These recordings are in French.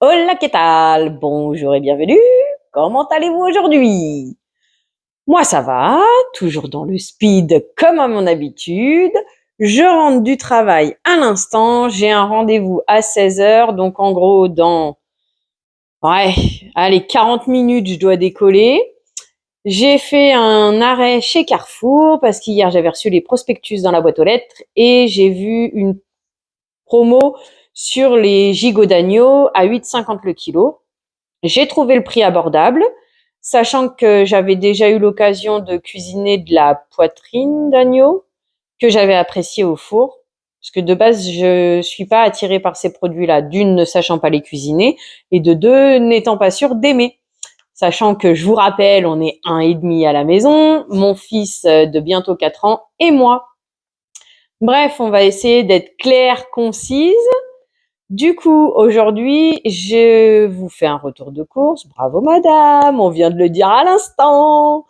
Hola, ¿qué tal? Bonjour et bienvenue. Comment allez-vous aujourd'hui? Moi, ça va, toujours dans le speed comme à mon habitude. Je rentre du travail à l'instant. J'ai un rendez-vous à 16 heures, donc en gros, ouais, allez, 40 minutes, je dois décoller. J'ai fait un arrêt chez Carrefour parce qu'hier, j'avais reçu les prospectus dans la boîte aux lettres et j'ai vu une promo sur les gigots d'agneau à 8,50 le kilo. J'ai trouvé le prix abordable, sachant que j'avais déjà eu l'occasion de cuisiner de la poitrine d'agneau que j'avais appréciée au four. Parce que de base, je suis pas attirée par ces produits-là, d'une ne sachant pas les cuisiner et de deux n'étant pas sûre d'aimer. Sachant que je vous rappelle, on est 1 et demi à la maison, mon fils de bientôt 4 ans et moi. Bref, on va essayer d'être claire, concise. Du coup, aujourd'hui, je vous fais un retour de course. Bravo madame, on vient de le dire à l'instant.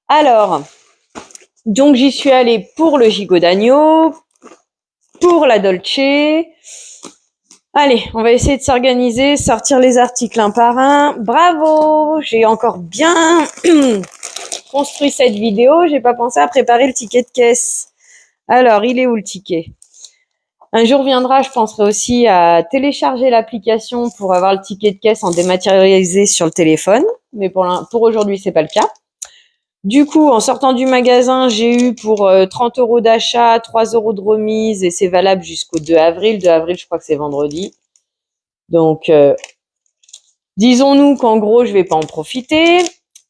Alors, donc j'y suis allée pour le gigot d'agneau, pour la Dolce. Allez, on va essayer de s'organiser, sortir les articles un par un. Bravo, j'ai encore bien construit cette vidéo. J'ai pas pensé à préparer le ticket de caisse. Alors, il est où le ticket? Un jour viendra, je penserai aussi à télécharger l'application pour avoir le ticket de caisse en dématérialisé sur le téléphone. Mais pour aujourd'hui, c'est pas le cas. Du coup, en sortant du magasin, j'ai eu pour 30 € d'achat, 3 € de remise et c'est valable jusqu'au 2 avril. 2 avril, je crois que c'est vendredi. Donc, disons-nous qu'en gros, je vais pas en profiter.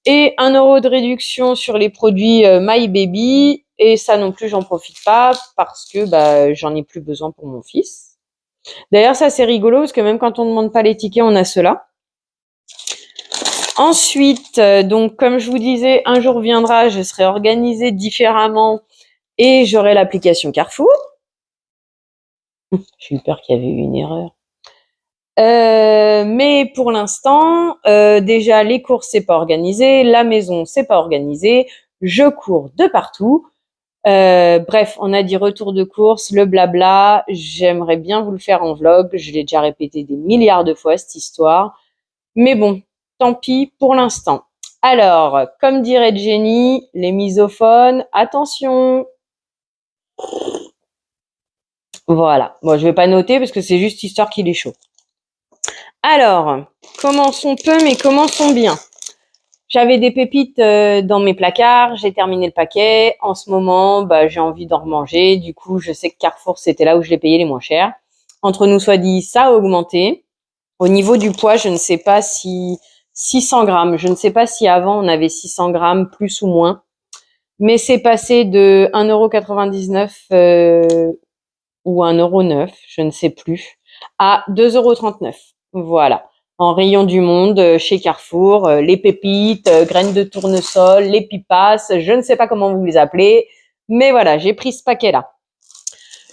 Et 1 € de réduction sur les produits My Baby. Et ça non plus, j'en profite pas parce que j'en ai plus besoin pour mon fils. D'ailleurs, ça c'est rigolo parce que même quand on ne demande pas les tickets, on a cela. Ensuite, donc comme je vous disais, un jour viendra, je serai organisée différemment et j'aurai l'application Carrefour. J'ai eu peur qu'il y avait eu une erreur. Mais pour l'instant, déjà les courses c'est pas organisé, la maison c'est pas organisé, je cours de partout. Bref, on a dit retour de course, le blabla. J'aimerais bien vous le faire en vlog. Je l'ai déjà répété des milliards de fois cette histoire. Mais bon, tant pis pour l'instant. Alors, comme dirait Jenny, les misophones, attention. Voilà. Bon, je vais pas noter parce que c'est juste histoire qu'il est chaud. Alors, commençons peu, mais commençons bien. J'avais des pépites dans mes placards, j'ai terminé le paquet. En ce moment, j'ai envie d'en remanger. Du coup, je sais que Carrefour, c'était là où je les payais les moins chers. Entre nous soit dit, ça a augmenté. Au niveau du poids, je ne sais pas si 600 grammes. Je ne sais pas si avant, on avait 600 grammes, plus ou moins. Mais c'est passé de 1,99 € ou 1,09 €, je ne sais plus, à 2,39 €. Voilà. En rayon du monde, chez Carrefour, les pépites, graines de tournesol, les pipas, je ne sais pas comment vous les appelez, mais voilà, j'ai pris ce paquet-là.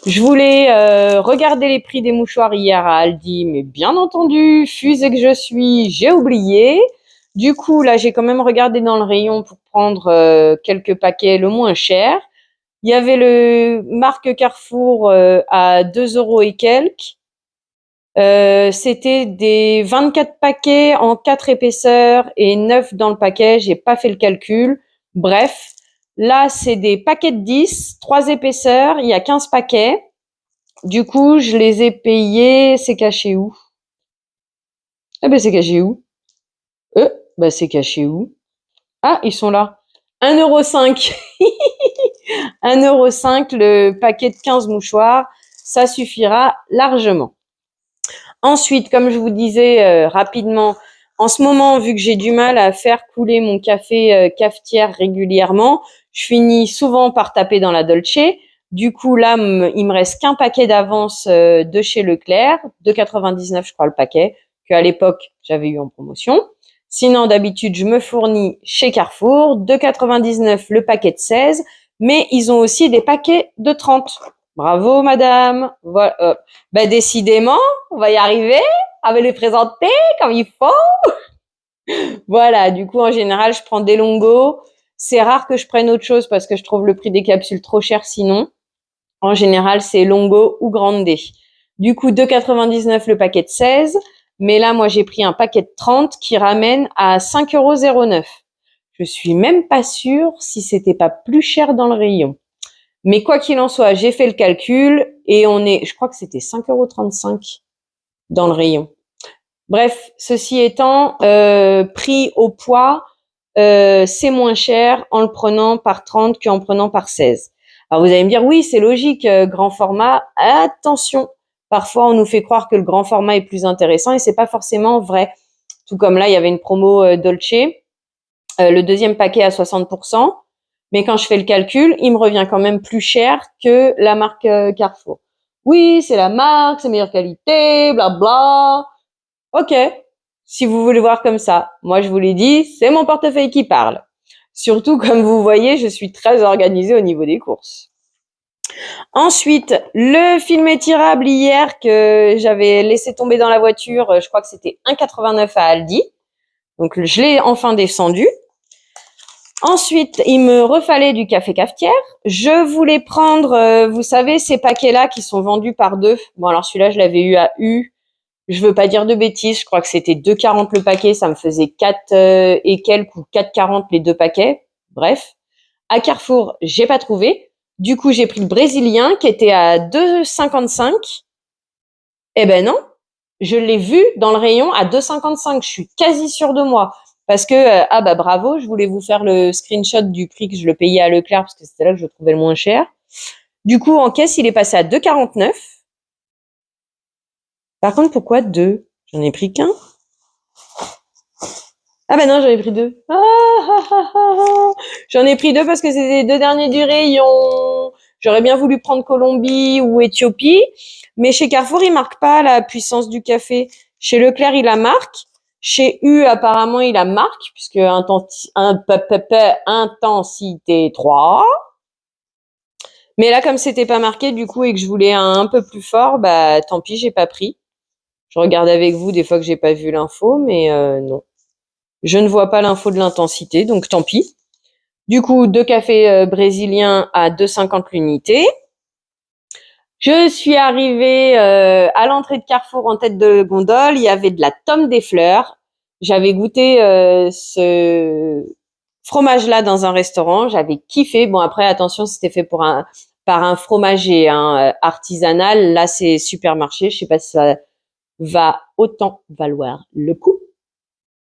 Je voulais regarder les prix des mouchoirs hier à Aldi, mais bien entendu, fusée que je suis, j'ai oublié. Du coup, là, j'ai quand même regardé dans le rayon pour prendre quelques paquets le moins cher. Il y avait le marque Carrefour à 2 € et quelques. C'était des 24 paquets en 4 épaisseurs et 9 dans le paquet. J'ai pas fait le calcul. Bref, là, c'est des paquets de 10, 3 épaisseurs. Il y a 15 paquets. Du coup, je les ai payés. C'est caché où? Ah ben, c'est caché où? C'est caché où? Ah, ils sont là. 1,05 €. 1,05 € le paquet de 15 mouchoirs. Ça suffira largement. Ensuite, comme je vous disais rapidement, en ce moment, vu que j'ai du mal à faire couler mon café cafetière régulièrement, je finis souvent par taper dans la Dolce. Du coup, là, il me reste qu'un paquet d'avance de chez Leclerc, 2,99 € je crois le paquet, qu'à l'époque, j'avais eu en promotion. Sinon, d'habitude, je me fournis chez Carrefour, 2,99 € le paquet de 16, mais ils ont aussi des paquets de 30. Bravo, madame. Voilà. Décidément, on va y arriver. On va les présenter comme il faut. Voilà. Du coup, en général, je prends des longos. C'est rare que je prenne autre chose parce que je trouve le prix des capsules trop cher sinon. En général, c'est longo ou grande. Du coup, 2,99 € le paquet de 16. Mais là, moi, j'ai pris un paquet de 30 qui ramène à 5,09 €. Je suis même pas sûre si c'était pas plus cher dans le rayon. Mais quoi qu'il en soit, j'ai fait le calcul et je crois que c'était 5,35 € dans le rayon. Bref, ceci étant, prix au poids, c'est moins cher en le prenant par 30 qu'en prenant par 16. Alors vous allez me dire, oui, c'est logique, grand format. Attention, parfois on nous fait croire que le grand format est plus intéressant et c'est pas forcément vrai. Tout comme là, il y avait une promo Dolce, le deuxième paquet à 60%. Mais quand je fais le calcul, il me revient quand même plus cher que la marque Carrefour. Oui, c'est la marque, c'est meilleure qualité, blabla. Ok, si vous voulez voir comme ça. Moi, je vous l'ai dit, c'est mon portefeuille qui parle. Surtout, comme vous voyez, je suis très organisée au niveau des courses. Ensuite, le film étirable hier que j'avais laissé tomber dans la voiture, je crois que c'était 1,89 € à Aldi. Donc, je l'ai enfin descendu. Ensuite, il me refallait du café cafetière. Je voulais prendre, vous savez, ces paquets-là qui sont vendus par 2. Bon, alors celui-là, je l'avais eu à U. Je veux pas dire de bêtises, je crois que c'était 2,40 € le paquet, ça me faisait 4 et quelques ou 4,40 € les 2 paquets. Bref, à Carrefour, j'ai pas trouvé. Du coup, j'ai pris le brésilien qui était à 2,55 €. Eh ben non, je l'ai vu dans le rayon à 2,55 €. Je suis quasi sûre de moi. Parce que, ah bah bravo, je voulais vous faire le screenshot du prix que je le payais à Leclerc parce que c'était là que je le trouvais le moins cher. Du coup, en caisse, il est passé à 2,49 €. Par contre, pourquoi 2? J'en ai pris qu'un. Ah ben non, j'en ai pris 2. J'en ai pris 2 parce que c'était les 2 derniers du rayon. J'aurais bien voulu prendre Colombie ou Éthiopie, mais chez Carrefour, il marque pas la puissance du café. Chez Leclerc, il la marque. Chez U, apparemment, il la marque, puisque intensité 3. Mais là, comme c'était pas marqué, du coup, et que je voulais un peu plus fort, bah, tant pis, j'ai pas pris. Je regarde avec vous des fois que j'ai pas vu l'info, mais non. Je ne vois pas l'info de l'intensité, donc tant pis. Du coup, 2 cafés brésiliens à 2,50 € l'unité. Je suis arrivée à l'entrée de Carrefour en tête de gondole. Il y avait de la Tome des Fleurs. J'avais goûté ce fromage-là dans un restaurant. J'avais kiffé. Bon, après, attention, c'était fait par un fromager artisanal. Là, c'est supermarché. Je sais pas si ça va autant valoir le coup.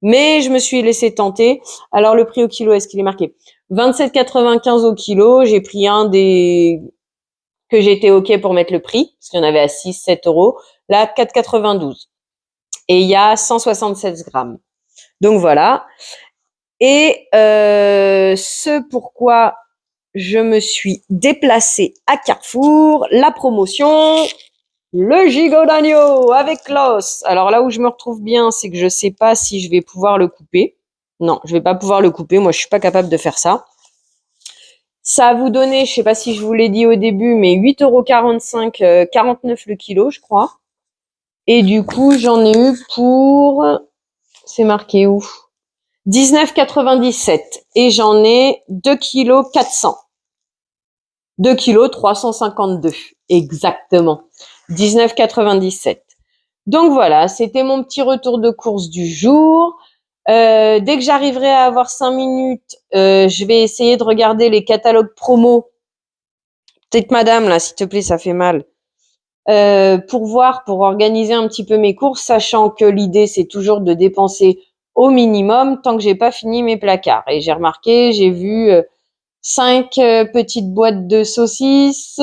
Mais je me suis laissé tenter. Alors, le prix au kilo, est-ce qu'il est marqué? 27,95 € au kilo. J'ai pris un des que j'étais OK pour mettre le prix, parce qu'il y en avait à 6, 7 €. Là, 4,92. Et il y a 176 grammes. Donc, voilà. Et ce pourquoi je me suis déplacée à Carrefour, la promotion, le gigot d'agneau avec l'os. Alors là où je me retrouve bien, c'est que je sais pas si je vais pouvoir le couper. Non, je vais pas pouvoir le couper. Moi, je suis pas capable de faire ça. Ça a vous donné, je sais pas si je vous l'ai dit au début, mais 8,45 €, 49 le kilo, je crois. Et du coup, j'en ai eu pour, c'est marqué où? 19,97. Et j'en ai 2 kg 400. 2 kg 352. Exactement. 19,97. Donc voilà, c'était mon petit retour de course du jour. Dès que j'arriverai à avoir 5 minutes, je vais essayer de regarder les catalogues promo. Peut-être madame, là, s'il te plaît, ça fait mal. Pour voir, pour organiser un petit peu mes courses, sachant que l'idée, c'est toujours de dépenser au minimum tant que j'ai pas fini mes placards. Et j'ai remarqué, j'ai vu 5 petites boîtes de saucisses,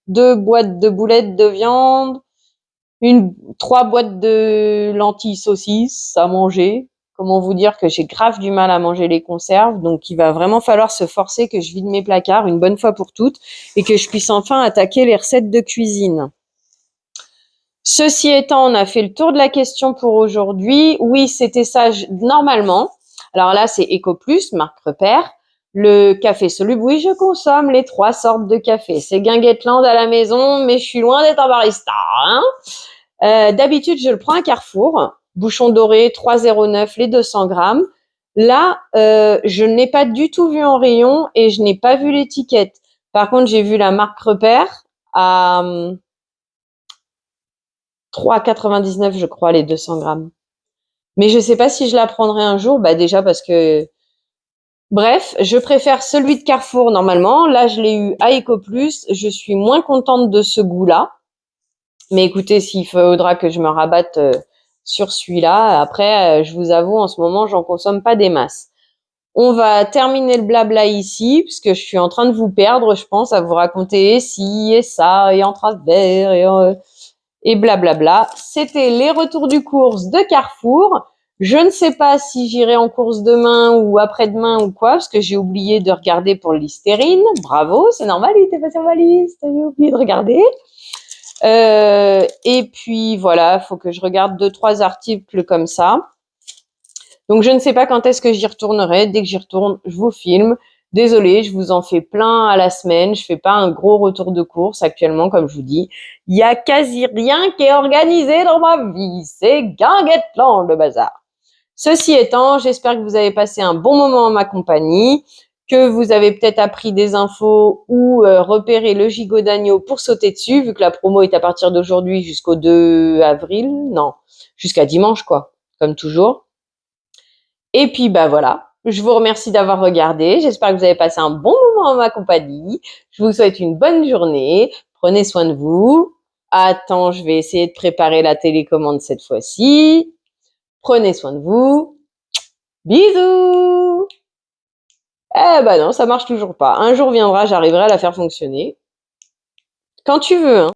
2 boîtes de boulettes de viande, 3 boîtes de lentilles saucisses à manger. Comment vous dire que j'ai grave du mal à manger les conserves, donc il va vraiment falloir se forcer que je vide mes placards une bonne fois pour toutes et que je puisse enfin attaquer les recettes de cuisine. Ceci étant, on a fait le tour de la question pour aujourd'hui. Oui, c'était ça normalement. Alors là, c'est Eco Plus, marque repère. Le café soluble, oui, je consomme les 3 sortes de café. C'est Guinguetland à la maison, mais je suis loin d'être un barista. Hein. D'habitude, je le prends à Carrefour. Bouchon doré, 3,09 € les 200 grammes. Là, je ne l'ai pas du tout vu en rayon et je n'ai pas vu l'étiquette. Par contre, j'ai vu la marque repère à 3,99 je crois les 200 grammes. Mais je sais pas si je la prendrai un jour, bah déjà parce que bref, je préfère celui de Carrefour normalement. Là, je l'ai eu à EcoPlus. Je suis moins contente de ce goût-là. Mais écoutez, s'il faudra que je me rabatte sur celui-là, après, je vous avoue, en ce moment, j'en consomme pas des masses. On va terminer le blabla ici, puisque je suis en train de vous perdre, je pense, à vous raconter ci et ça, et en travers, et blablabla. C'était les retours du course de Carrefour. Je ne sais pas si j'irai en course demain ou après-demain ou quoi, parce que j'ai oublié de regarder pour le Listerine. Bravo, c'est normal, il était pas sur ma liste, j'ai oublié de regarder. Et puis voilà, faut que je regarde 2-3 articles comme ça. Donc je ne sais pas quand est-ce que j'y retournerai. Dès que j'y retourne, je vous filme. Désolée, je vous en fais plein à la semaine. Je fais pas un gros retour de course actuellement, comme je vous dis. Il y a quasi rien qui est organisé dans ma vie. C'est guinguettement le bazar. Ceci étant, j'espère que vous avez passé un bon moment en ma compagnie, que vous avez peut-être appris des infos ou repéré le gigot d'agneau pour sauter dessus, vu que la promo est à partir d'aujourd'hui jusqu'au 2 avril. Non, jusqu'à dimanche, quoi, comme toujours. Et puis, bah voilà. Je vous remercie d'avoir regardé. J'espère que vous avez passé un bon moment en ma compagnie. Je vous souhaite une bonne journée. Prenez soin de vous. Attends, je vais essayer de préparer la télécommande cette fois-ci. Prenez soin de vous. Bisous! Eh ben non, ça marche toujours pas. Un jour viendra, j'arriverai à la faire fonctionner. Quand tu veux, hein.